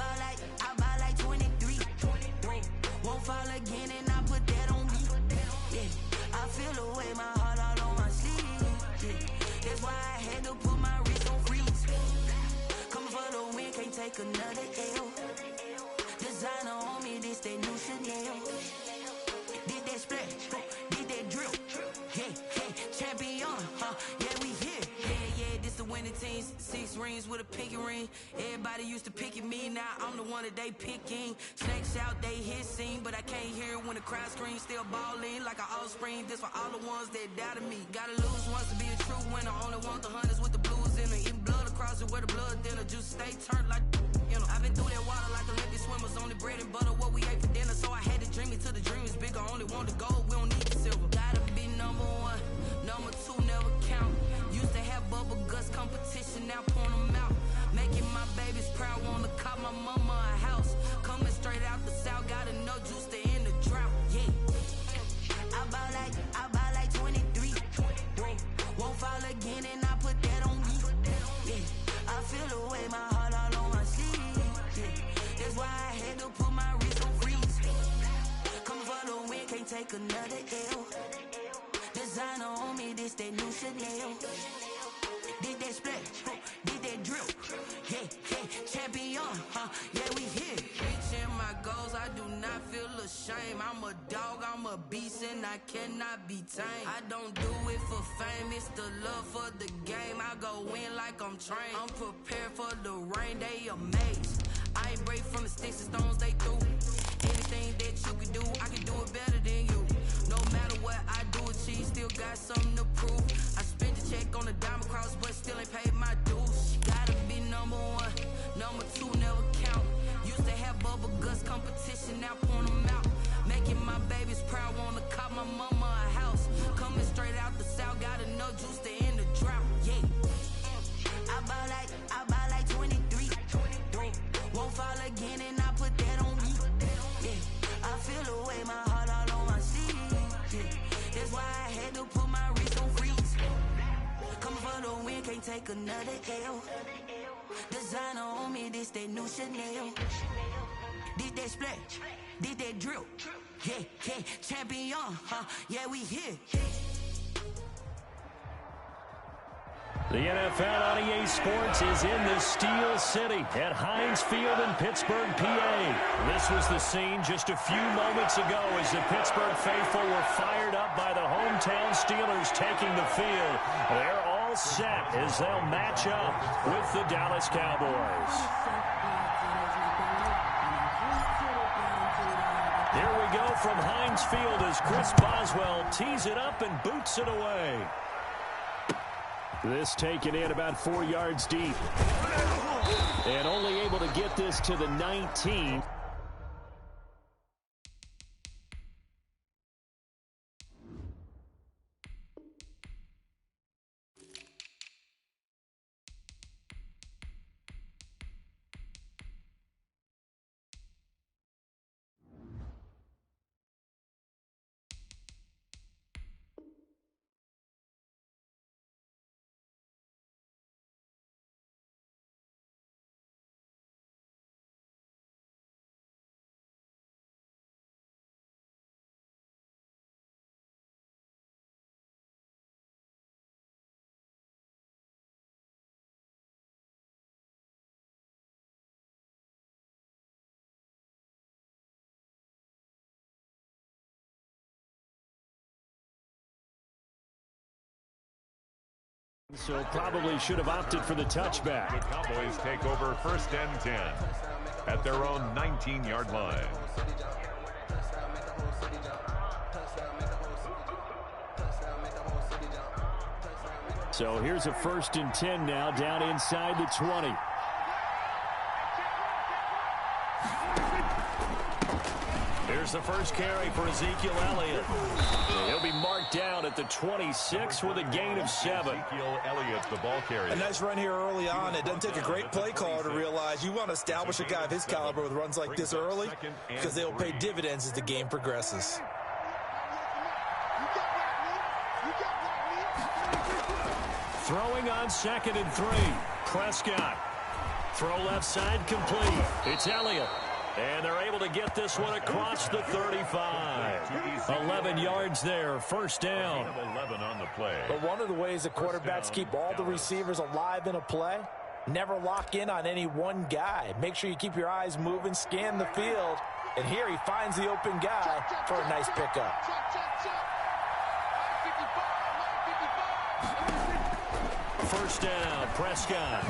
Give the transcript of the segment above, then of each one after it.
I ball like 23. Won't fall again and I put that on me. Yeah, I feel the way, my heart all on my sleeve. Yeah, that's why I had to put my wrist on freeze. Coming for the win, can't take another L. Designer on me, this that new Chanel. Did that splash, did that drill. Yeah, champion, yeah, we here. Yeah, this the winning team. 6 rings with a pinky ring. Everybody used to picking me, now I'm the one that they picking. Snakes out, they hissing, but I can't hear when the crowd screams. Still balling like an offspring. This for all the ones that doubted me. Gotta lose once to be a true winner. Only want the hunters with the blues in it. Eating blood across it where the blood dinner. Juice stay turned like, you know. I've been through that water like Olympic swimmers. Only bread and butter, what we ate for dinner. So I had to dream it till the dream is bigger. Only want the gold, we don't need the silver. Gotta be number 1, number 2 never count. Used to have bubble guts competition, now point them out. Making my babies proud, wanna cop my mama a house. Coming straight out the south, gotta know juice to end the drought. Yeah, I ball like 23. Won't fall again and I put that on me. Yeah, I feel the way, my heart all on my sleeve. Yeah, that's why I had to put my wrist on freeze. Coming for the win, can't take another L. Designer on me, this that new Chanel. Did that splash, did that drill. Yeah, champion, yeah, we here. Reaching my goals, I do not feel ashamed. I'm a dog, I'm a beast, and I cannot be tamed. I don't do it for fame, it's the love for the game. I go in like I'm trained. I'm prepared for the rain, they amazed. I ain't break from the sticks and stones they threw. Anything that you can do, I can do it better than you. No matter what I do, achieve, still got something to prove. I spent the check on the diamond cross, but still ain't paid my dues. Gotta be number 1, number 2 never count. Used to have bubble guts competition, now point them out. Making my babies proud, wanna cop my mama a house. Coming straight out the south, gotta know juice to end the drought. Yeah, I ball like 23. Won't fall again and I put that on me. Yeah, I feel the way, my heart all on my sleeve. Yeah, that's why I had to put my wrist on freeze. Coming for the win, can't take another L. Designer on me, this that new Chanel. Did that splash, did that drill. Yeah, champion, yeah, we here. The NFL on EA Sports is in the Steel City at Heinz Field in Pittsburgh, PA. This was the scene just a few moments ago as the Pittsburgh faithful were fired up by the hometown Steelers taking the field. They're all set as they'll match up with the Dallas Cowboys. Here we go from Heinz Field as Chris Boswell tees it up and boots it away. This taken in about 4 yards deep. And only able to get this to the 19. So probably should have opted for the touchback. The Cowboys take over 1st and 10 at their own 19-yard line. So here's a 1st and 10 now down inside the 20. Here's the first carry for Ezekiel Elliott. He'll be marked down at the 26 with a gain of 7. Ezekiel Elliott, the ball carrier. A nice run here early on. It doesn't take a great play caller to realize you want to establish a guy of his caliber with runs like this early because they'll pay dividends as the game progresses. Throwing on 2nd and 3. Prescott. Throw left side complete. It's Elliott. And they're able to get this one across the 35. 11 yards there, first down. 11 on the play. But one of the ways that quarterbacks keep all the receivers alive in a play, never lock in on any one guy. Make sure you keep your eyes moving, scan the field. And here he finds the open guy for a nice pickup. First down, Prescott.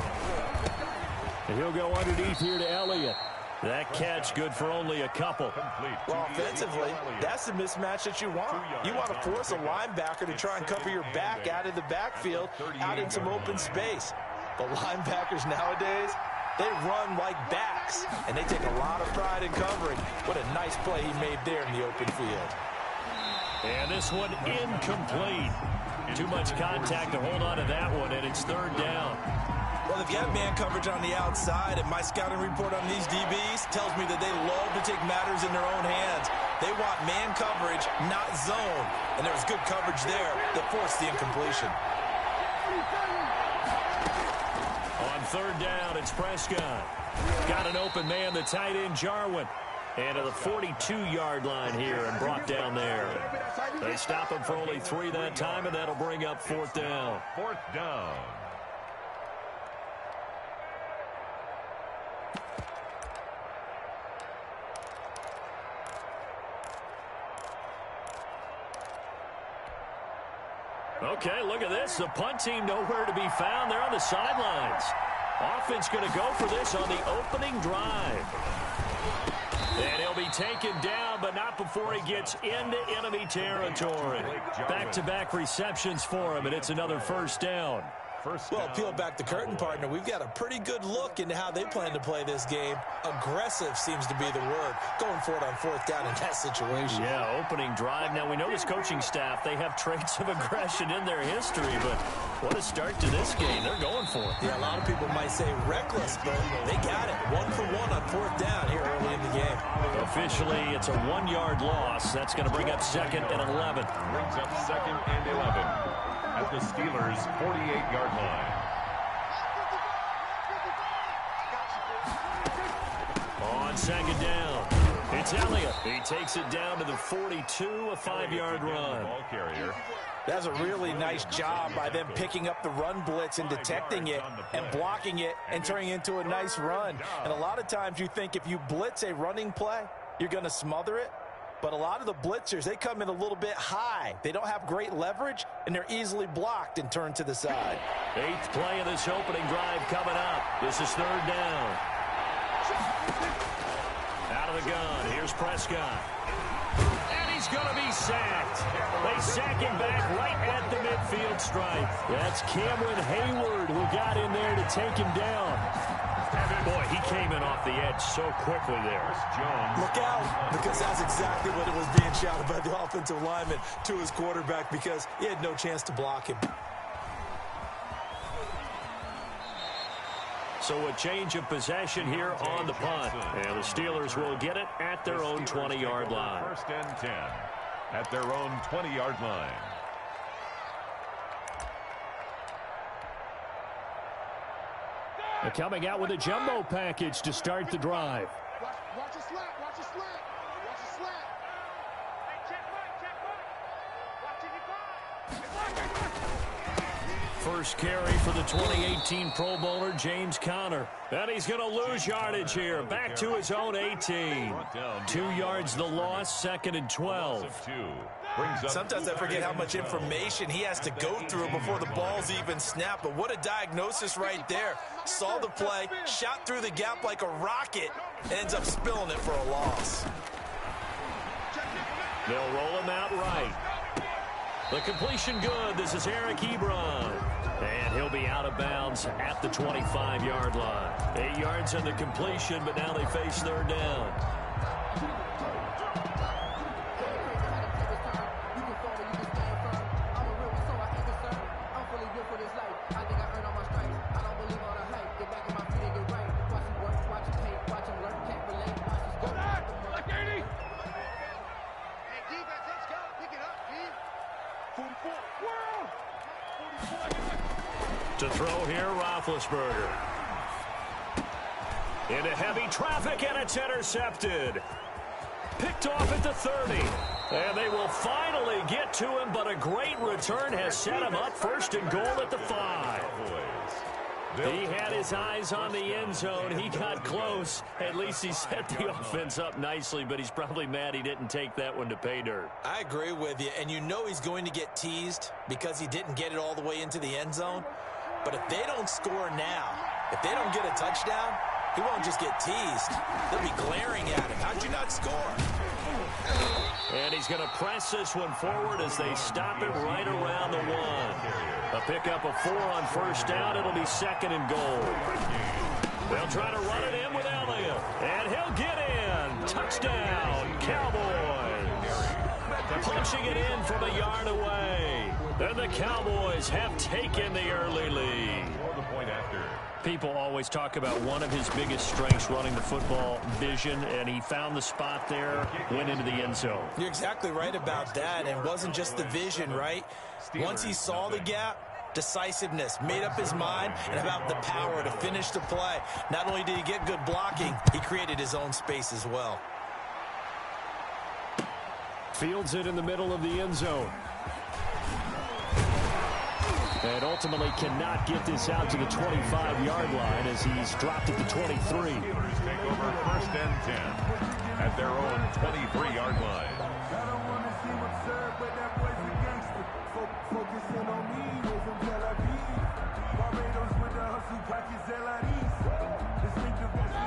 And he'll go underneath here to Elliott. That catch good for only a couple. Well, offensively, that's the mismatch that you want. You want to force a linebacker to try and cover your back out of the backfield, out in some open space. But linebackers nowadays, they run like backs, and they take a lot of pride in covering. What a nice play he made there in the open field. And this one incomplete. Too much contact to hold on to that one, and it's third down. Well, if you have man coverage on the outside, and my scouting report on these DBs tells me that they love to take matters in their own hands. They want man coverage, not zone. And there was good coverage there that forced the incompletion. On third down, it's Prescott. Got an open man, the tight end, Jarwin. And to the 42-yard line here and brought down there. They stop him for only 3 that time, and that'll bring up fourth down. Fourth down. Okay, look at this. The punt team nowhere to be found. They're on the sidelines. Offense going to go for this on the opening drive. And he'll be taken down, but not before he gets into enemy territory. Back-to-back receptions for him, and it's another first down. Well, peel back the curtain, partner. We've got a pretty good look into how they plan to play this game. Aggressive seems to be the word. Going for it on fourth down in that situation. Yeah, opening drive. Now, we know this coaching staff, they have traits of aggression in their history, but what a start to this game. They're going for it. Yeah, a lot of people might say reckless, but they got it. 1 for 1 on fourth down here early in the game. Officially, it's a 1-yard loss. That's going to bring up second and 11. Brings up second and 11. At the Steelers' 48-yard line. On second down, it's Elliott. He takes it down to the 42, a 5-yard run. Ball carrier. That's a really nice job by them picking up the run blitz and detecting it and blocking it and turning it into a nice run. And a lot of times you think if you blitz a running play, you're going to smother it. But a lot of the blitzers, they come in a little bit high. They don't have great leverage, and they're easily blocked and turned to the side. 8th play of this opening drive coming up. This is third down. Out of the gun, here's Prescott. And he's going to be sacked. They sack him back right at the midfield stripe. That's Cameron Hayward who got in there to take him down. Boy, he came in off the edge so quickly there. Look out, because that's exactly what it was being shouted by the offensive lineman to his quarterback, because he had no chance to block him. So a change of possession here on the punt. And the Steelers will get it at their own 20-yard line. First and 10 at their own 20-yard line. They're coming out with a jumbo package to start the drive. Watch a slant, watch a slant, watch a slant. Hey, check right, First carry for the 2018 Pro Bowler, James Conner. And he's going to lose yardage here. Back to his own 18. 2 yards the loss, second and 12. Sometimes I forget how much information he has to go through before the ball's even snapped. But what a diagnosis right there. Saw the play, shot through the gap like a rocket, and ends up spilling it for a loss. They'll roll him out right. The completion good. This is Eric Ebron. And he'll be out of bounds at the 25-yard line. 8 yards on the completion, but now they face third down. To throw here, Roethlisberger. Into heavy traffic, and it's intercepted. Picked off at the 30. And they will finally get to him, but a great return has set him up first and goal at the 5. He had his eyes on the end zone. He got close. At least he set the offense up nicely, but he's probably mad he didn't take that one to pay dirt. I agree with you, and you know he's going to get teased because he didn't get it all the way into the end zone. But if they don't score now, if they don't get a touchdown, he won't just get teased. They'll be glaring at him. How'd you not score? And he's going to press this one forward as they stop it right around the 1. A pickup of 4 on first down. It'll be 2nd and goal. They'll try to run it in with Elliott. And he'll get in. Touchdown, Cowboys. Punching it in from a yard away. And the Cowboys have taken the early lead. People always talk about one of his biggest strengths running the football, vision, and he found the spot there, went into the end zone. You're exactly right about that, and it wasn't just the vision, right? Once he saw the gap, decisiveness, made up his mind, and about the power to finish the play. Not only did he get good blocking, he created his own space as well. Fields it in the middle of the end zone. And ultimately cannot get this out to the 25-yard line as he's dropped at the 23. Take over 1st and 10 at their own 23-yard line.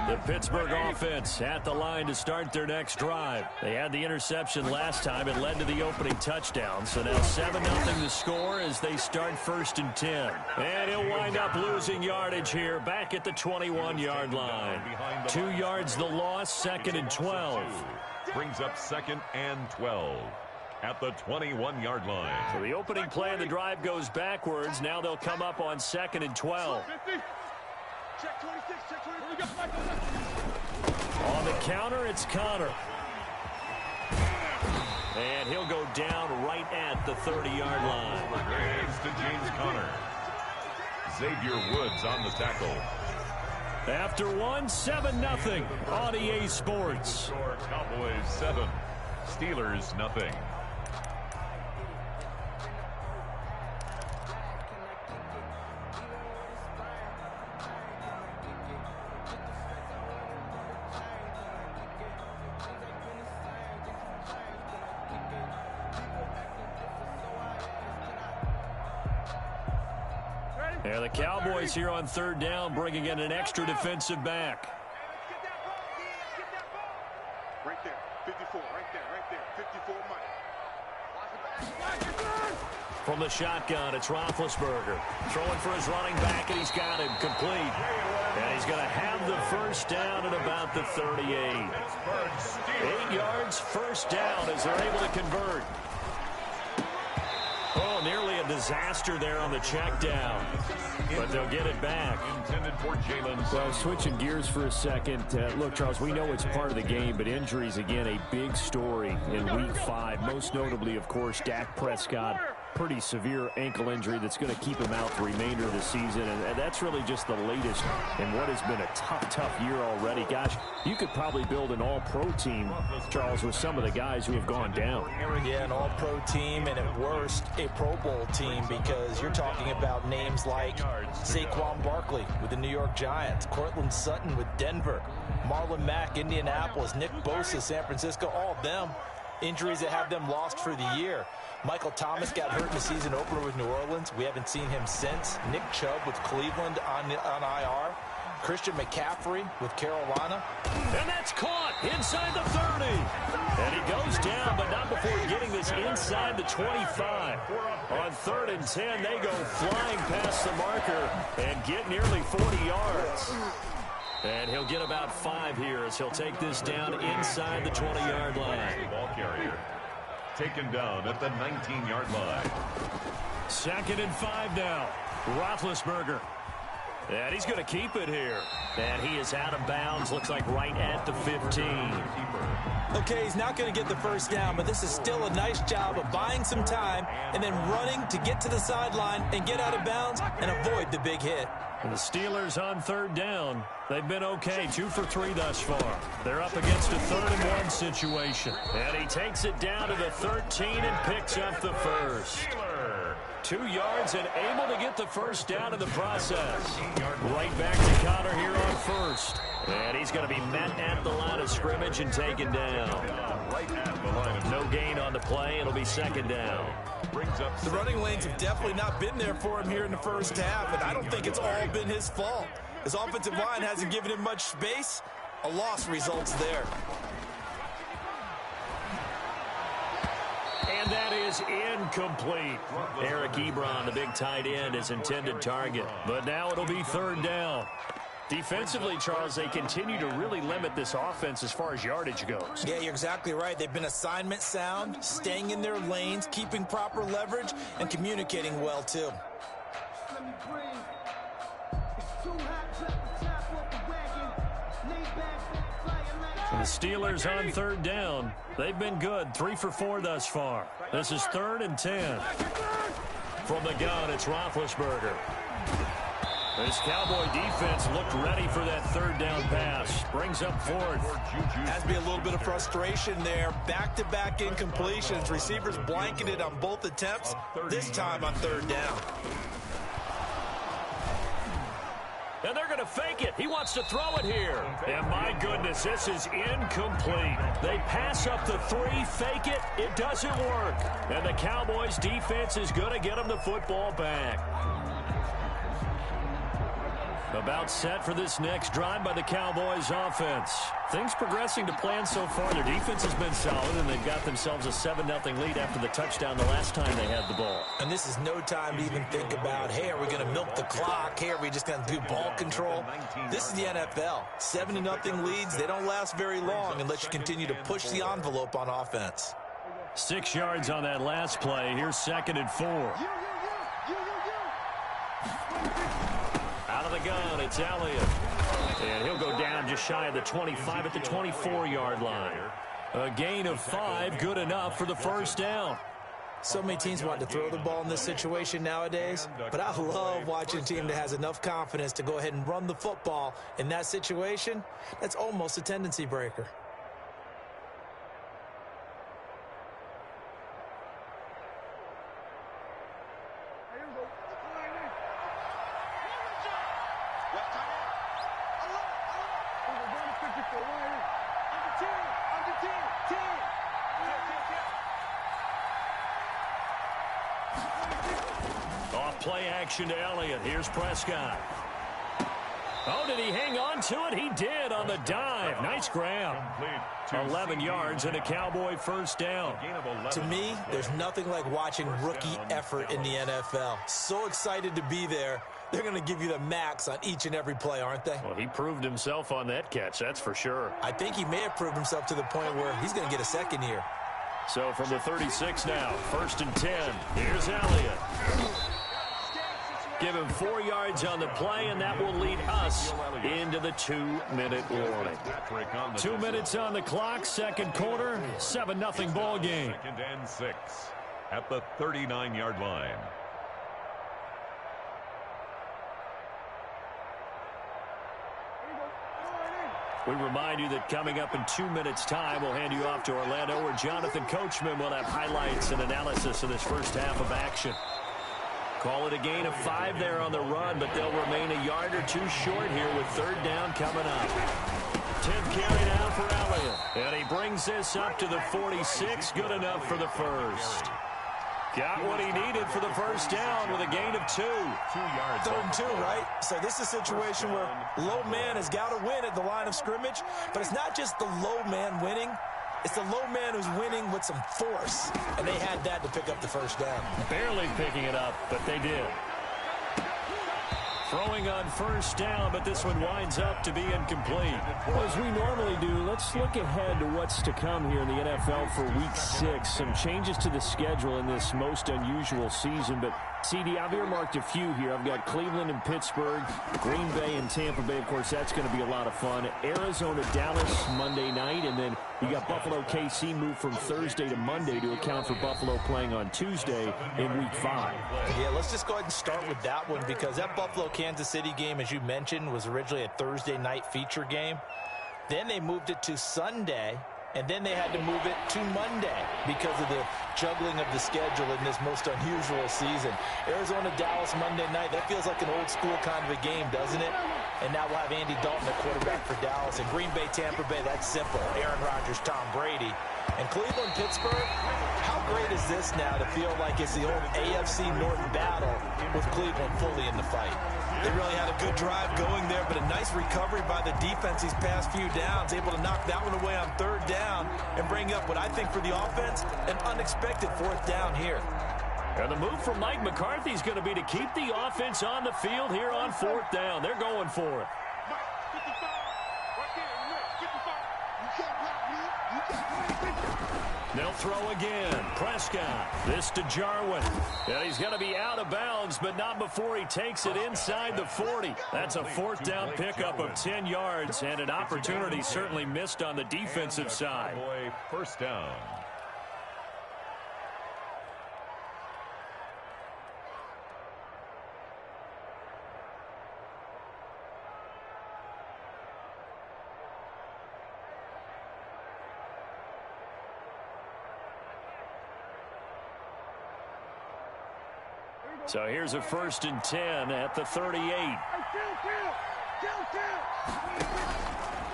The Pittsburgh offense at the line to start their next drive. They had the interception last time. It led to the opening touchdown. So now 7-0 the score as they start 1st and 10. And he'll wind up losing yardage here back at the 21-yard line. 2 yards the loss, 2nd and 12. Brings up 2nd and 12 at the 21-yard line. So the opening play of the drive goes backwards. Now they'll come up on 2nd and 12. Check 26, check 26. On the counter, it's Connor. And he'll go down right at the 30-yard line. Thanks to James Conner. Xavier Woods on the tackle. After 7-0 on EA Sports. Score Cowboys 7, Steelers nothing. Yeah, the Cowboys here on 3rd down, bringing in an extra defensive back. Right there, 54, right there, 54 Mike. From the shotgun, it's Roethlisberger. Throwing for his running back, and he's got him complete. And he's going to have the first down at about the 38. 8 yards, first down as they're able to convert. Oh, nearly a disaster there on the check down. But they'll get it back. Intended for Jalen. Well, switching gears for a second. Look, Charles, we know it's part of the game, but injuries, again, a big story in Week 5. Most notably, of course, Dak Prescott. Pretty severe ankle injury that's going to keep him out the remainder of the season. And that's really just the latest in what has been a tough year already. Gosh, you could probably build an all-pro team, Charles, with some of the guys who have gone down. Yeah, an all-pro team, and at worst, a Pro Bowl team, because you're talking about names like Saquon Barkley with the New York Giants, Cortland Sutton with Denver, Marlon Mack, Indianapolis, Nick Bosa, San Francisco, all of them injuries that have them lost for the year. Michael Thomas got hurt in the season opener with New Orleans. We haven't seen him since. Nick Chubb with Cleveland on IR. Christian McCaffrey with Carolina. And that's caught inside the 30. And he goes down, but not before getting this inside the 25. On 3rd and 10, they go flying past the marker and get nearly 40 yards. And he'll get about 5 here as he'll take this down inside the 20-yard line. Ball carrier taken down at the 19-yard line. 2nd and 5 now. Roethlisberger. And he's going to keep it here. And he is out of bounds. Looks like right at the 15. Okay, he's not going to get the first down, but this is still a nice job of buying some time and then running to get to the sideline and get out of bounds and avoid the big hit. And the Steelers on third down. They've been okay, 2 for 3 thus far. They're up against a 3rd-and-1 situation. And he takes it down to the 13 and picks up the first. 2 yards and able to get the first down in the process. Right back to Connor here on first. And he's going to be met at the line of scrimmage and taken down. No gain on the play. It'll be 2nd down. The running lanes have definitely not been there for him here in the first half, and I don't think it's all been his fault. His offensive line hasn't given him much space. A loss results there. And that is incomplete. Eric Ebron, the big tight end, his intended target. But now it'll be 3rd down. Defensively, Charles, they continue to really limit this offense as far as yardage goes. Yeah, you're exactly right. They've been assignment sound, staying in their lanes, keeping proper leverage, and communicating well, too. The Steelers on 3rd down. They've been good, 3 for 4 thus far. This is 3rd and 10. From the gun, it's Roethlisberger. This Cowboy defense looked ready for that 3rd down pass. Brings up 4th. Has to be a little bit of frustration there. Back-to-back incompletions. Receivers blanketed on both attempts, this time on 3rd down. And they're going to fake it. He wants to throw it here. And my goodness, this is incomplete. They pass up the 3, fake it. It doesn't work. And the Cowboys defense is going to get them the football back. About set for this next drive by the Cowboys offense. Things progressing to plan so far. Their defense has been solid, and they've got themselves a 7-0 lead after the touchdown the last time they had the ball. And this is no time to even think about, hey, are we going to milk the clock? Hey, are we just going to do ball control? This is the NFL. 7-0 leads, they don't last very long unless you continue to push the envelope on offense. 6 yards on that last play. Here's 2nd and 4. Out of the gun, it's Elliott. And he'll go down just shy of the 25 at the 24-yard line. A gain of 5, good enough for the first down. So many teams want to throw the ball in this situation nowadays, but I love watching a team that has enough confidence to go ahead and run the football in that situation. That's almost a tendency breaker. Play action to Elliott. Here's Prescott. Oh, did he hang on to it? He did on the dive. Nice grab. 11 yards and a Cowboy first down. To me, there's nothing like watching rookie effort in the NFL. So excited to be there. They're going to give you the max on each and every play, aren't they? Well, he proved himself on that catch, that's for sure. I think he may have proved himself to the point where he's going to get a second here. So from the 36 now, 1st and 10. Here's Elliott. Give him 4 yards on the play, and that will lead us into the 2-minute warning. 2 minutes on the clock, 2nd quarter, 7-0 ball game. 2nd and 6 at the 39-yard line. We remind you that coming up in 2 minutes' time, we'll hand you off to Orlando, where Jonathan Coachman will have highlights and analysis of this first half of action. Call it a gain of 5 there on the run, but they'll remain a yard or 2 short here with 3rd down coming up. 10th carry now for Elliott. And he brings this up to the 46. Good enough for the first. Got what he needed for the first down with a gain of 2. 2 yards. 3rd and 2, right? So this is a situation where low man has got to win at the line of scrimmage, but it's not just the low man winning. It's the low man who's winning with some force, and they had that to pick up the first down. Barely picking it up, but they did. Throwing on first down, but this one winds up to be incomplete. Well, as we normally do, let's let's look ahead to what's to come here in the NFL for Week 6. Some changes to the schedule in this most unusual season. But, CD, I've earmarked a few here. I've got Cleveland and Pittsburgh, Green Bay and Tampa Bay. Of course, that's going to be a lot of fun. Arizona, Dallas, Monday night. And then you got Buffalo, KC moved from Thursday to Monday to account for Buffalo playing on Tuesday in Week 5. Yeah, let's just go ahead and start with that one because that Buffalo-Kansas City game, as you mentioned, was originally a Thursday night feature game. Then they moved it to Sunday, and then they had to move it to Monday because of the juggling of the schedule in this most unusual season. Arizona, Dallas, Monday night, that feels like an old school kind of a game, doesn't it? And now we'll have Andy Dalton at quarterback for Dallas. And Green Bay, Tampa Bay, that's simple. Aaron Rodgers, Tom Brady. And Cleveland, Pittsburgh, how great is this now to feel like it's the old AFC North battle with Cleveland fully in the fight? They really had a good drive going there, but a nice recovery by the defense these past few downs, able to knock that one away on third down and bring up what I think for the offense, an unexpected fourth down here. And the move from Mike McCarthy is going to be to keep the offense on the field here on fourth down. They're going for it. They'll throw again. Prescott. This to Jarwin. And he's going to be out of bounds, but not before he takes it inside the 40. That's a fourth down pickup of 10 yards, and an opportunity certainly missed on the defensive side. First down. So here's a 1st and 10 at the 38.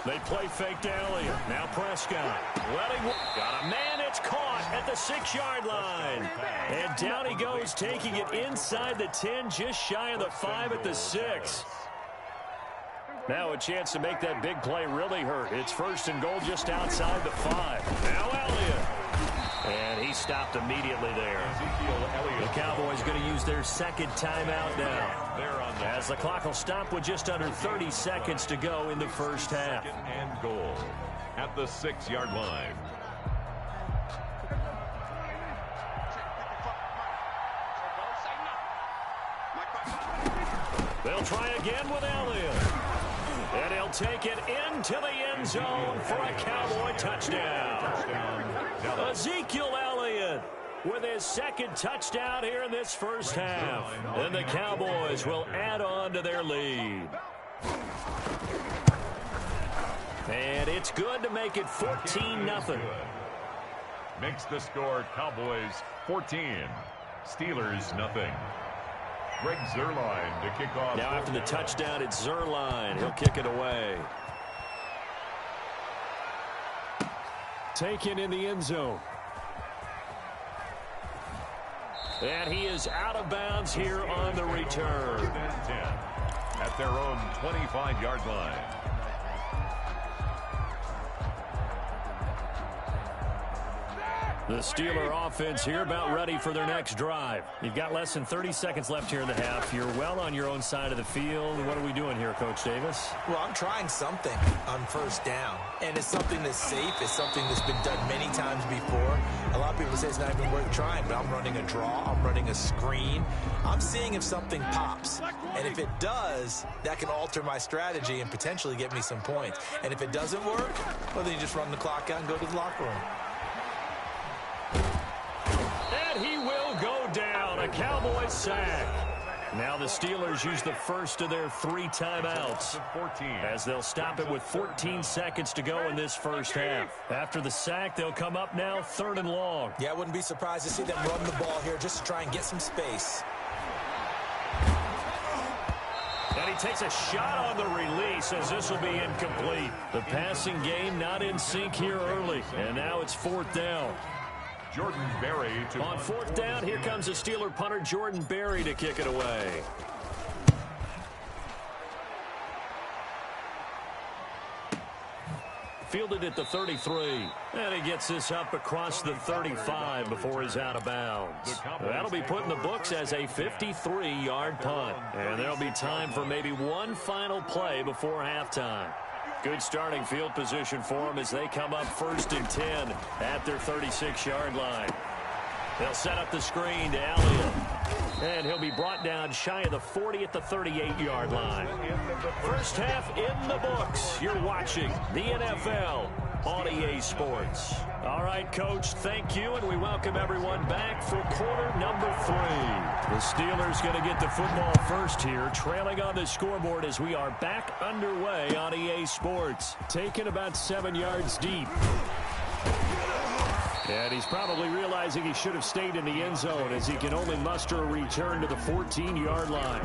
They play fake to Elliott. Now Prescott. Got a man. It's caught at the 6-yard line. And down he goes, taking it inside the 10, just shy of the 5 at the 6. Now a chance to make that big play really hurt. It's 1st and goal just outside the 5. Now Elliott. And he stopped immediately there. The Cowboys going to use their second timeout now, as the clock will stop with just under 30 seconds to go in the first half. And goal at the 6-yard line. They'll try again with Elliott. And he'll take it into the end zone for a Cowboy touchdown. Ezekiel Elliott with his second touchdown here in this first half. And the Cowboys will add on to their lead. And it's good to make it 14-0. Makes the score Cowboys 14, Steelers nothing. Greg Zuerlein to kick off. Now after the touchdown, it's Zuerlein. He'll kick it away. Taken in the end zone. And he is out of bounds here on the return. 10 at their own 25-yard line. The Steeler offense here about ready for their next drive. You've got less than 30 seconds left here in the half. You're well on your own side of the field. What are we doing here, Coach Davis? Well, I'm trying something on first down, and it's something that's safe. It's something that's been done many times before. A lot of people say it's not even worth trying, but I'm running a draw. I'm running a screen. I'm seeing if something pops, and if it does, that can alter my strategy and potentially get me some points. And if it doesn't work, well, then you just run the clock out and go to the locker room. And he will go down. A Cowboys sack. Now the Steelers use the first of their 3 timeouts, as they'll stop it with 14 seconds to go in this first half. After the sack, they'll come up now 3rd and long. Yeah, I wouldn't be surprised to see them run the ball here just to try and get some space. And he takes a shot on the release, as this will be incomplete. The passing game not in sync here early, and now it's 4th down. Jordan Berry to on 4th down, here comes the Steeler punter Jordan Berry to kick it away. Fielded at the 33. And he gets this up across the 35 before he's out of bounds. That'll be put in the books as a 53-yard punt. And there'll be time for maybe one final play before halftime. Good starting field position for them as they come up 1st and 10 at their 36-yard line. They'll set up the screen to Elliott. And he'll be brought down shy of the 40 at the 38-yard line. First half in the books. You're watching the NFL on EA Sports. All right, Coach, thank you, and we welcome everyone back for quarter number 3. The Steelers going to get the football first here, trailing on the scoreboard as we are back underway on EA Sports. Taken about 7 yards deep. And he's probably realizing he should have stayed in the end zone as he can only muster a return to the 14-yard line.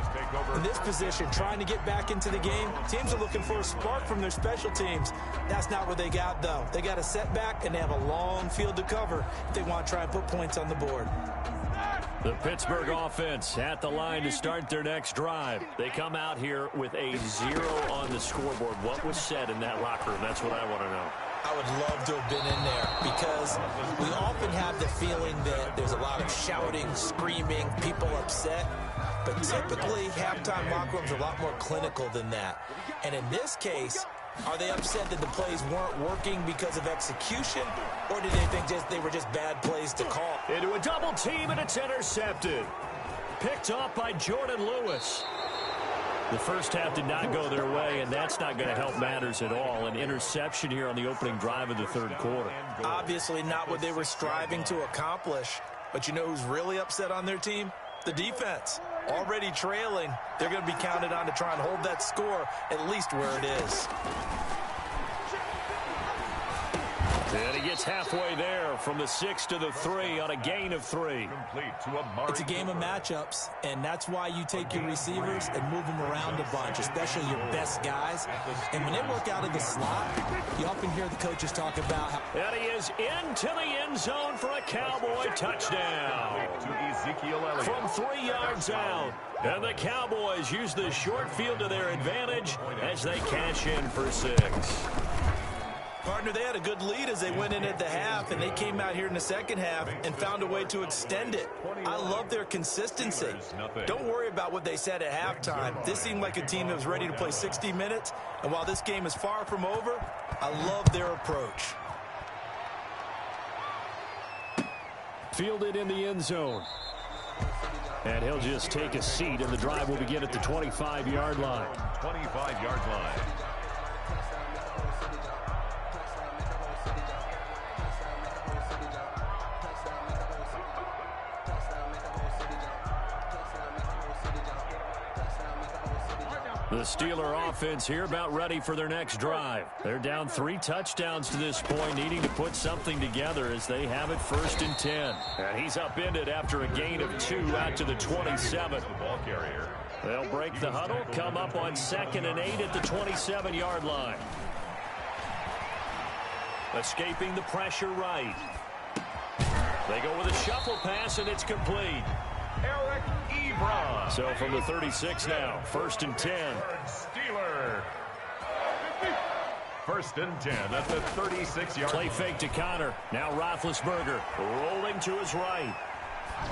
In this position, trying to get back into the game, teams are looking for a spark from their special teams. That's not what they got, though. They got a setback, and they have a long field to cover if they want to try and put points on the board. The Pittsburgh offense at the line to start their next drive. They come out here with a 0 on the scoreboard. What was said in that locker room? That's what I want to know. I would love to have been in there because we often have the feeling that there's a lot of shouting, screaming, people upset. But typically, halftime locker rooms are a lot more clinical than that. And in this case, are they upset that the plays weren't working because of execution, or did they think they were just bad plays to call? Into a double team, and it's intercepted. Picked off by Jordan Lewis. The first half did not go their way, and that's not going to help matters at all. An interception here on the opening drive of the third quarter. Obviously not what they were striving to accomplish. But you know who's really upset on their team? The defense. Already trailing, they're going to be counted on to try and hold that score at least where it is. And he gets halfway there from the 6 to the 3 on a gain of 3. It's a game of matchups, and that's why you take your receivers and move them around a bunch, especially your best guys. And when they work out of the slot, you often hear the coaches talk about how... And he is into the end zone for a Cowboy touchdown. From 3 yards out. And the Cowboys use the short field to their advantage as they cash in for 6. Partner, they had a good lead as they went in at the half, and they came out here in the second half and found a way to extend it. I love their consistency. Don't worry about what they said at halftime. This seemed like a team that was ready to play 60 minutes, and while this game is far from over, I love their approach. Fielded in the end zone. And he'll just take a seat, and the drive will begin at the 25-yard line. 25-yard line. The Steeler offense here about ready for their next drive. They're down 3 touchdowns to this point, needing to put something together as they have it 1st and 10. And he's upended after a gain of 2 out to the 27. They'll break the huddle, come up on 2nd and 8 at the 27-yard line. Escaping the pressure right. They go with a shuffle pass, and it's complete. Eric Ebron. So from the 36 now, 1st and 10. Steeler. 1st and 10 at the 36-yard. Play fake to Connor. Now Roethlisberger rolling to his right.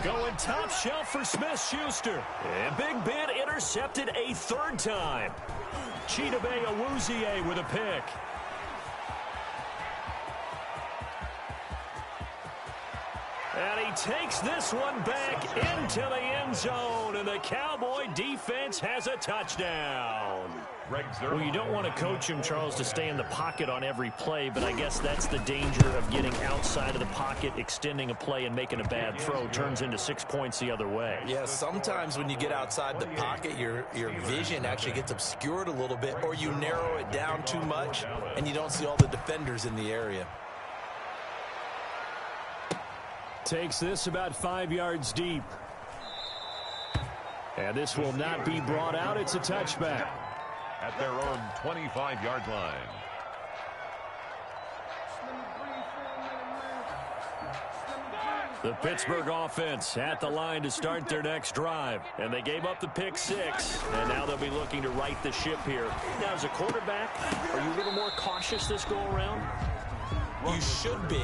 Going top shelf for Smith-Schuster. And Big Ben intercepted a 3rd time. Chidobe Awuzie with a pick. And he takes this one back into the end zone, and the Cowboy defense has a touchdown. Well, you don't want to coach him, Charles, to stay in the pocket on every play, but I guess that's the danger of getting outside of the pocket, extending a play, and making a bad throw. Turns into 6 points the other way. Yeah, sometimes when you get outside the pocket, your vision actually gets obscured a little bit, or you narrow it down too much, and you don't see all the defenders in the area. Takes this about 5 yards deep. And this will not be brought out. It's a touchback. At their own 25-yard line. The Pittsburgh offense at the line to start their next drive. And they gave up the pick 6. And now they'll be looking to right the ship here. Now, as a quarterback, are you a little more cautious this go around? You should be,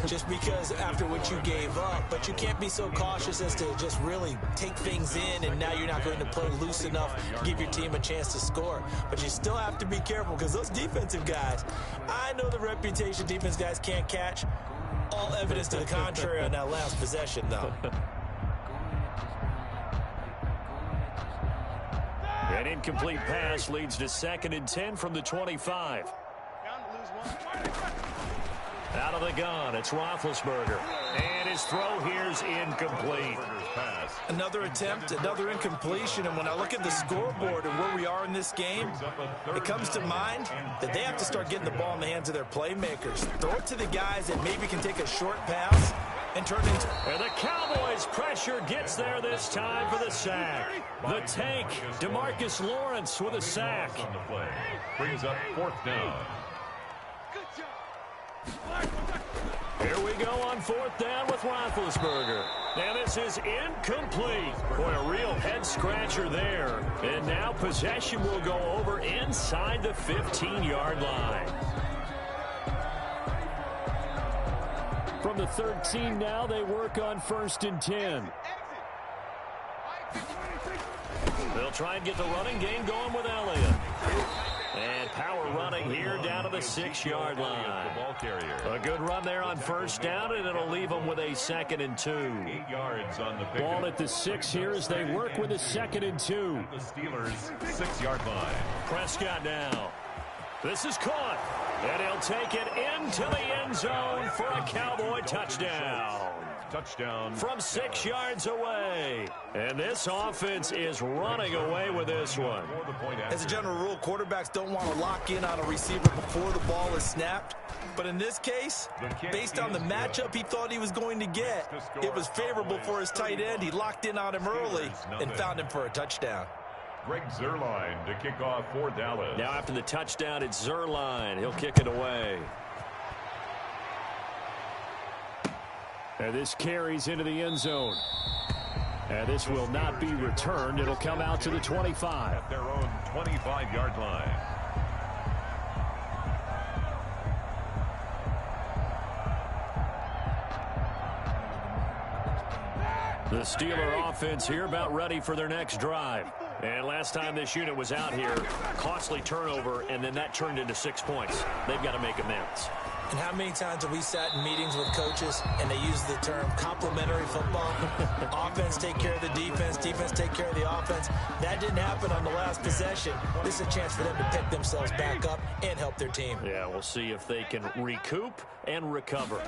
just because after what you gave up. But you can't be so cautious as to just really take things in, and now you're not going to play loose enough to give your team a chance to score. But you still have to be careful, because those defensive guys, I know the reputation defense guys can't catch. All evidence to the contrary on that last possession, though. An incomplete pass leads to 2nd and 10 from the 25. Out of the gun, it's Roethlisberger. And his throw here's incomplete. Another attempt, another incompletion. And when I look at the scoreboard and where we are in this game, it comes to mind that they have to start getting the ball in the hands of their playmakers. Throw it to the guys that maybe can take a short pass and turn it into... And the Cowboys' pressure gets there this time for the sack. The tank, DeMarcus Lawrence with a sack. On the play. Brings up 4th down. Here we go on 4th down with Roethlisberger. And this is incomplete. Boy, a real head-scratcher there. And now possession will go over inside the 15-yard line. From the 13 now, they work on 1st and 10. They'll try and get the running game going with Elliott. And power running here down to the 6-yard line. A good run there on 1st down, and it'll leave them with a 2nd and 2. 8 yards on the pick. Ball at the 6 here as they work with a 2nd and 2. The Steelers' 6-yard line. Prescott now. This is caught. And he'll take it into the end zone for a Cowboy touchdown. Touchdown. From 6 yards away. And this offense is running away with this one. As a general rule, quarterbacks don't want to lock in on a receiver before the ball is snapped. But in this case, based on the matchup he thought he was going to get, it was favorable for his tight end. He locked in on him early and found him for a touchdown. Greg Zuerlein to kick off for Dallas. Now after the touchdown, it's Zuerlein. He'll kick it away. And this carries into the end zone. And this will not be returned. It'll come out to the 25. At their own 25-yard line. The Steeler offense here about ready for their next drive. And last time this unit was out here, costly turnover, and then that turned into 6 points. They've got to make amends. And how many times have we sat in meetings with coaches and they use the term complementary football? Offense take care of the defense, defense take care of the offense. That didn't happen on the last possession. This is a chance for them to pick themselves back up and help their team. Yeah, we'll see if they can recoup and recover.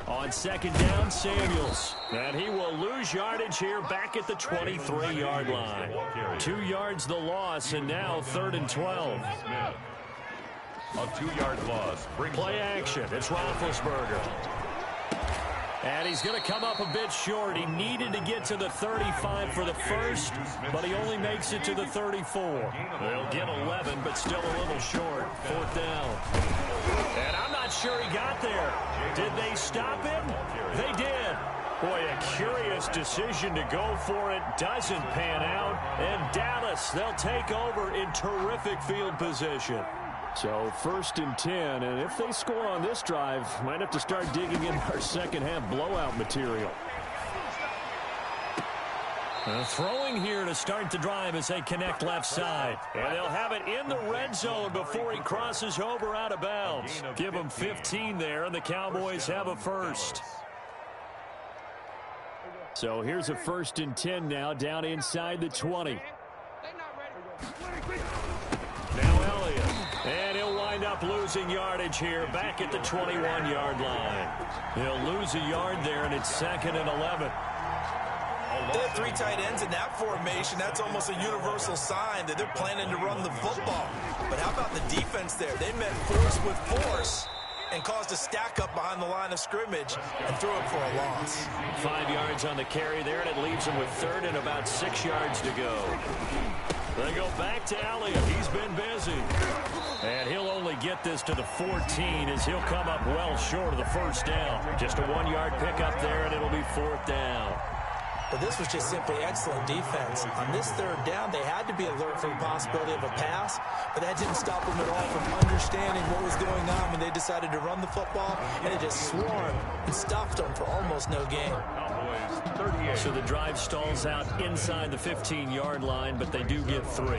On 2nd down, Samuels. And he will lose yardage here back at the 23-yard line. 2 yards the loss, and now 3rd and 12. A 2-yard loss. Play action. It's Roethlisberger. And he's going to come up a bit short. He needed to get to the 35 for the first, but he only makes it to the 34. They'll get 11, but still a little short. 4th down. And I'm not sure he got there. Did they stop him? They did. Boy, a curious decision to go for it. Doesn't pan out. And Dallas, they'll take over in terrific field position. So 1st and 10, and if they score on this drive, might have to start digging in our second half blowout material. Throwing here to start the drive as they connect left side. And they'll have it in the red zone before he crosses over out of bounds. Give him 15 there, and the Cowboys have a first. So here's a 1st and 10 now down inside the 20. Now Elliott. And he'll wind up losing yardage here back at the 21-yard line. He'll lose a yard there, and it's 2nd and 11. They have 3 tight ends in that formation. That's almost a universal sign that they're planning to run the football. But how about the defense there? They met force with force and caused a stack up behind the line of scrimmage and threw it for a loss. 5 yards on the carry there, and it leaves them with 3rd and about 6 yards to go. They go back to Elliott. He's been busy. And he'll only get this to the 14 as he'll come up well short of the 1st down. Just a 1-yard pickup there, and it'll be 4th down. but this was just simply excellent defense. On this third down, they had to be alert for the possibility of a pass, but that didn't stop them at all from understanding what was going on when they decided to run the football, and it just swarmed and stuffed them for almost no gain. So the drive stalls out inside the 15-yard line, but they do get 3.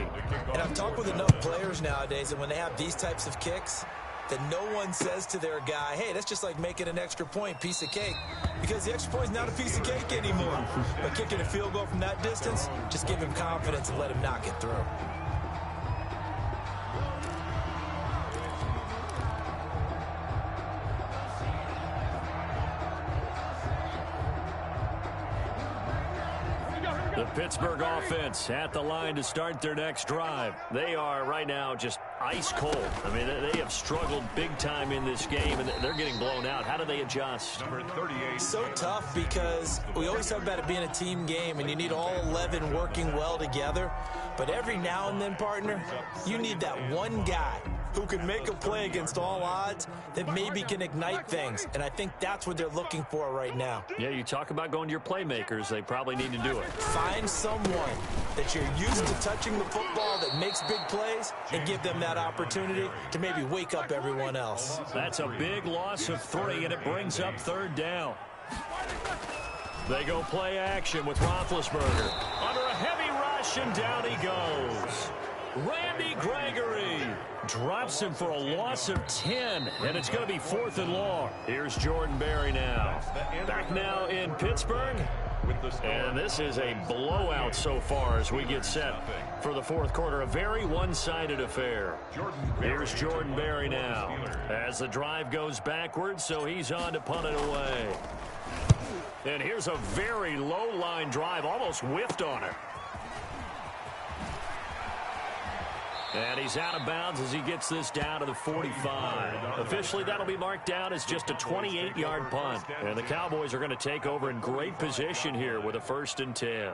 And I've talked with enough players nowadays, and when they have these types of kicks, that no one says to their guy, hey, that's just like making an extra point, piece of cake. Because the extra point is not a piece of cake anymore. But kicking a field goal from that distance, just give him confidence and let him knock it through. The Pittsburgh offense at the line to start their next drive. They are right now just ice cold. I mean, they have struggled big time in this game, and they're getting blown out. How do they adjust? Number 38. So tough because we always talk about it being a team game, and you need all 11 working well together. But every now and then, partner, you need that one guy who can make a play against all odds that maybe can ignite things. And I think that's what they're looking for right now. Yeah, you talk about going to your playmakers. They probably need to do it. Find someone that you're used to touching the football that makes big plays and give them that opportunity to maybe wake up everyone else. That's a big loss of 3, and it brings up 3rd down. They go play action with Roethlisberger. Under a heavy rush, and down he goes. Randy Gregory drops him for a loss of 10, and it's going to be 4th and long. Here's Jordan Berry now. Back now in Pittsburgh, and this is a blowout so far as we get set for the 4th quarter. A very one-sided affair. Here's Jordan Berry now as the drive goes backwards, so he's on to punt it away. And here's a very low-line drive, almost whiffed on it. And he's out of bounds as he gets this down to the 45. Officially, that'll be marked down as just a 28-yard punt. And the Cowboys are going to take over in great position here with a 1st and 10.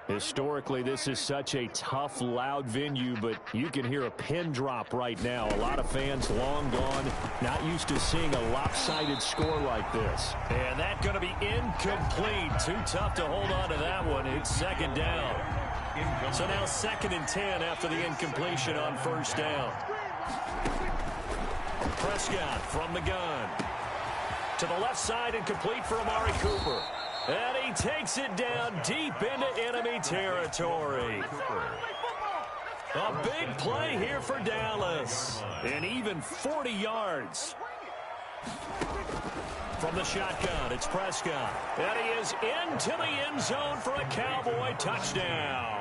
Historically, this is such a tough, loud venue, but you can hear a pin drop right now. A lot of fans long gone, not used to seeing a lopsided score like this. And that's going to be incomplete. Too tough to hold on to that one. It's 2nd down. So now 2nd and 10 after the incompletion on 1st down. Prescott from the gun. To the left side and complete for Amari Cooper. And he takes it down deep into enemy territory. A big play here for Dallas. And even 40 yards. From the shotgun, it's Prescott. And he is into the end zone for a Cowboy touchdown.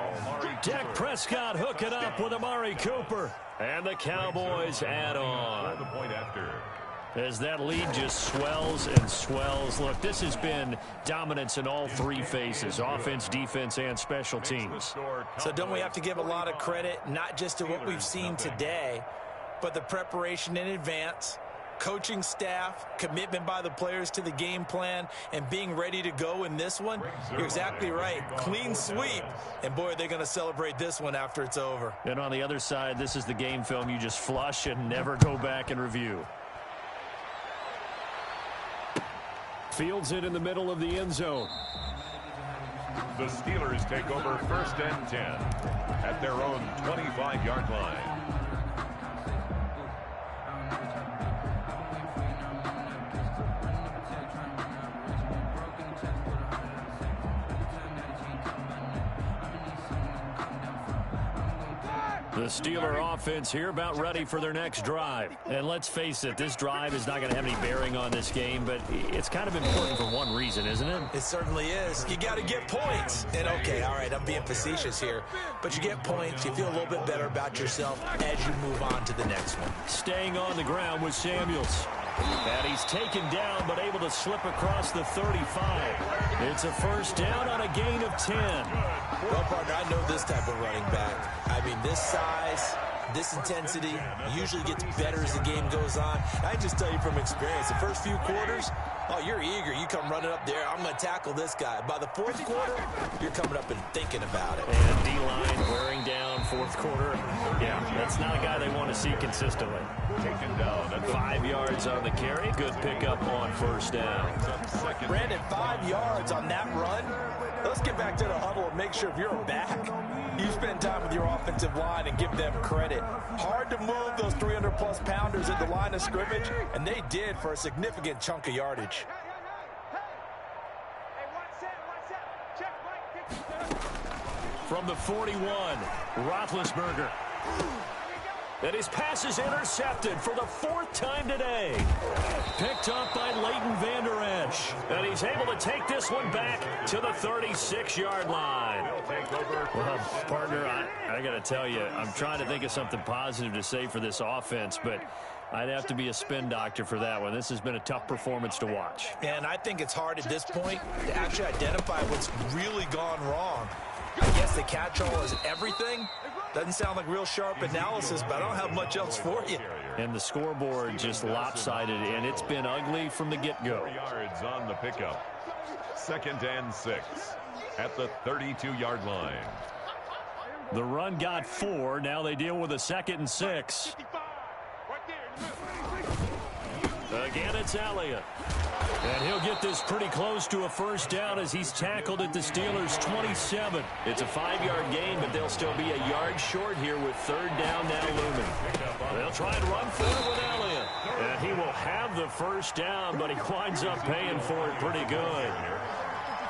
Dak Prescott hooking up with Amari Cooper. And the Cowboys add on. As that lead just swells and swells. Look, this has been dominance in all 3 phases, offense, defense, and special teams. So don't we have to give a lot of credit, not just to what we've seen today, but the preparation in advance, coaching staff, commitment by the players to the game plan, and being ready to go in this one? You're exactly right. Clean sweep. And, boy, they're going to celebrate this one after it's over. And on the other side, this is the game film you just flush and never go back and review. Fields it in the middle of the end zone. The Steelers take over 1st and 10 at their own 25-yard line. The Steeler offense here about ready for their next drive. And let's face it, this drive is not going to have any bearing on this game, but it's kind of important for one reason, isn't it? It certainly is. You got to get points. And, okay, all right, I'm being facetious here, but you get points, you feel a little bit better about yourself as you move on to the next one. Staying on the ground with Samuels. And he's taken down, but able to slip across the 35. It's a 1st down on a gain of 10. Well, partner, I know this type of running back. I mean, this size, this intensity usually gets better as the game goes on. I just tell you from experience, the first few quarters, Oh, you're eager. You come running up there. I'm going to tackle this guy. By the fourth quarter, you're coming up and thinking about it. And D-line wearing down fourth quarter. Yeah, that's not a guy they want to see consistently. Taken down at 5 yards on the carry. Good pickup on first down. Brandon, 5 yards on that run. Let's get back to the huddle and make sure if you're back, you spend time with your offensive line and give them credit. Hard to move those 300-plus pounders at the line of scrimmage, and they did for a significant chunk of yardage. From the 41, Roethlisberger. And his pass is intercepted for the 4th time today. Picked up by Leighton Vander Esch. And he's able to take this one back to the 36-yard line. Well, partner, I got to tell you, I'm trying to think of something positive to say for this offense, but I'd have to be a spin doctor for that one. This has been a tough performance to watch. And I think it's hard at this point to actually identify what's really gone wrong. I guess the catch-all is everything. Doesn't sound like real sharp analysis, but I don't have much else for you. And the scoreboard just lopsided, and it's been ugly from the get-go. 4 yards on the pickup. 2nd and 6 at the 32-yard line. The run got 4. Now they deal with a 2nd and 6. Again, it's Elliott. And he'll get this pretty close to a first down as he's tackled at the Steelers' 27. It's a 5-yard gain, but they'll still be a yard short here with 3rd down now looming. They'll try and run for it with Elliott. And he will have the first down, but he winds up paying for it pretty good.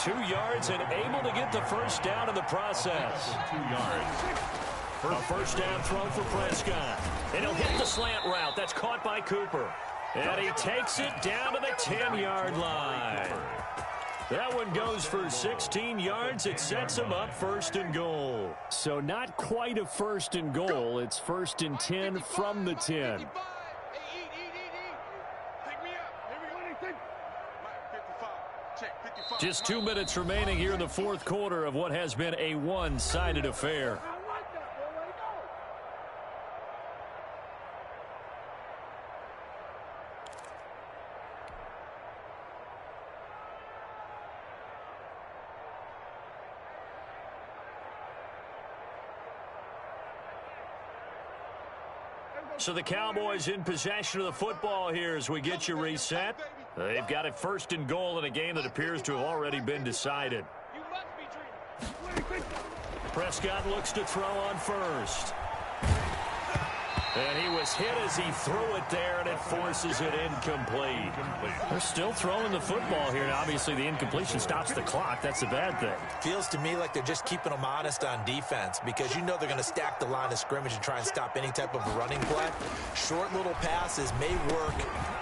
2 yards and able to get the first down in the process. 2 yards. A first down throw for Prescott. And he'll hit the slant route. That's caught by Cooper. And he takes it down to the 10-yard line. That one goes for 16 yards. It sets him up 1st and goal. So not quite a 1st and goal. It's 1st and 10 from the 10. Just 2 minutes remaining here in the 4th quarter of what has been a one-sided affair. So the Cowboys in possession of the football here as we get you reset. They've got it 1st and goal in a game that appears to have already been decided. Prescott looks to throw on first. And he was hit as he threw it there, and it forces it incomplete. They're still throwing the football here, and obviously the incompletion stops the clock. That's the bad thing. Feels to me like they're just keeping them honest on defense because you know they're going to stack the line of scrimmage and try and stop any type of a running play. Short little passes may work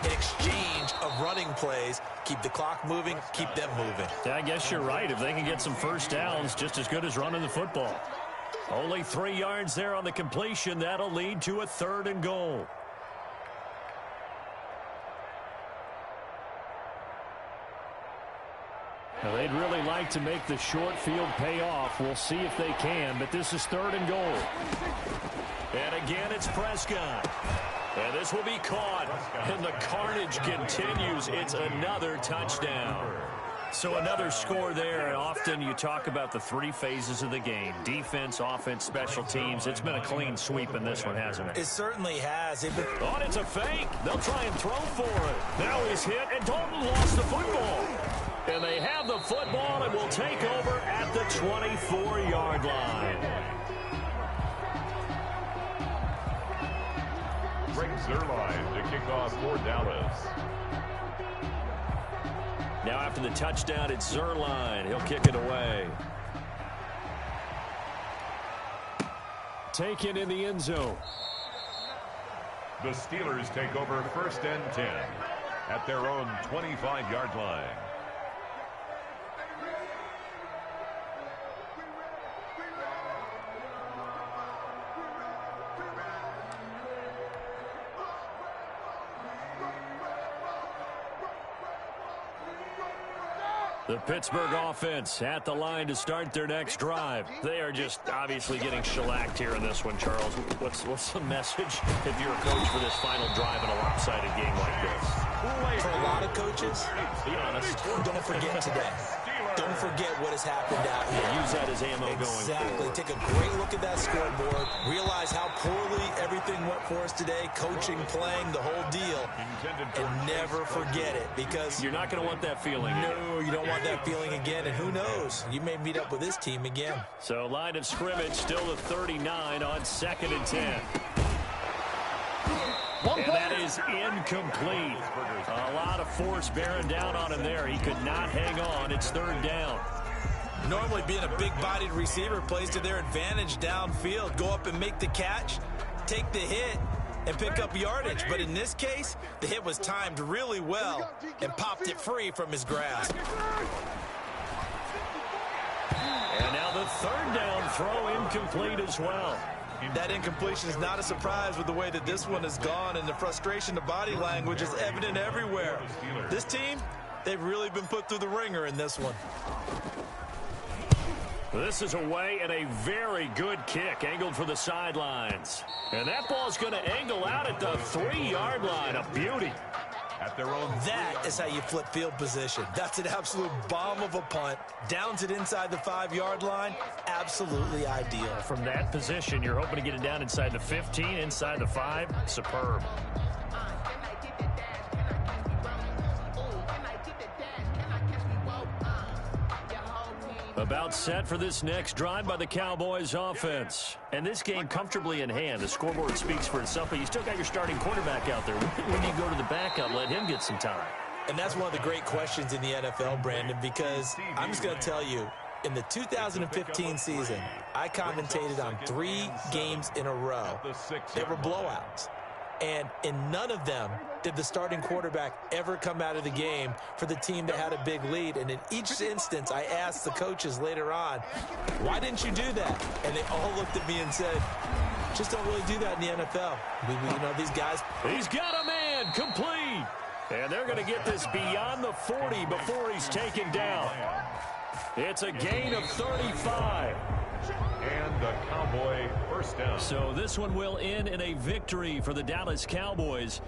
in exchange of running plays. Keep the clock moving, keep them moving. Yeah, I guess you're right. If they can get some first downs, just as good as running the football. Only 3 yards there on the completion. That'll lead to a 3rd and goal. Now, they'd really like to make the short field pay off. We'll see if they can, but this is 3rd and goal. And again, it's Prescott. And this will be caught. And the carnage continues. It's another touchdown. So another score there, and often you talk about the 3 phases of the game. Defense, offense, special teams. It's been a clean sweep in this one, hasn't it? It certainly has. Oh, and it's a fake. They'll try and throw for it. Now he's hit, and Dalton lost the football. And they have the football and will take over at the 24-yard line. Greg Zuerlein to kick off for Dallas. Now after the touchdown, it's Zuerlein. He'll kick it away. Taken in the end zone. The Steelers take over 1st and 10 at their own 25-yard line. The Pittsburgh offense at the line to start their next drive. They are just obviously getting shellacked here in this one, Charles. What's the message if you're a coach for this final drive in a lopsided game like this? For a lot of coaches, be honest, don't forget today. Don't forget what has happened out here. Use that as ammo going Exactly. forward. Take a great look at that scoreboard. Realize how poorly everything went for us today. Coaching, playing, the whole deal. And never forget it, because you're not going to want that feeling. No, you don't want that feeling again. And who knows? You may meet up with this team again. So line of scrimmage still at 39 on 2nd and 10. And that is incomplete. A lot of force bearing down on him there. He could not hang on. It's 3rd down. Normally being a big-bodied receiver plays to their advantage downfield. Go up and make the catch, take the hit, and pick up yardage. But in this case, the hit was timed really well and popped it free from his grasp. And now the 3rd down throw incomplete as well. That incompletion is not a surprise with the way that this one has gone, and the frustration, the body language is evident everywhere. This team, they've really been put through the ringer in this one. This is away and a very good kick, angled for the sidelines. And that ball's going to angle out at the 3-yard line. A beauty. At their own. That is how you flip field position. That's an absolute bomb of a punt. Downs it inside the 5-yard line. Absolutely ideal. From that position, you're hoping to get it down inside the 15, inside the 5. Superb. About set for this next drive by the Cowboys offense. And this game comfortably in hand. The scoreboard speaks for itself, but you still got your starting quarterback out there. When do you go to the backup, let him get some time? And that's one of the great questions in the NFL, Brandon, because I'm just going to tell you, in the 2015 season, I commentated on 3 games in a row. They were blowouts. And in none of them did the starting quarterback ever come out of the game for the team that had a big lead. And in each instance, I asked the coaches later on, why didn't you do that? And they all looked at me and said, just don't really do that in the NFL. You know, these guys. He's got a man, complete. And they're going to get this beyond the 40 before he's taken down. It's a gain of 35. And the Cowboy first down. So this one will end in a victory for the Dallas Cowboys.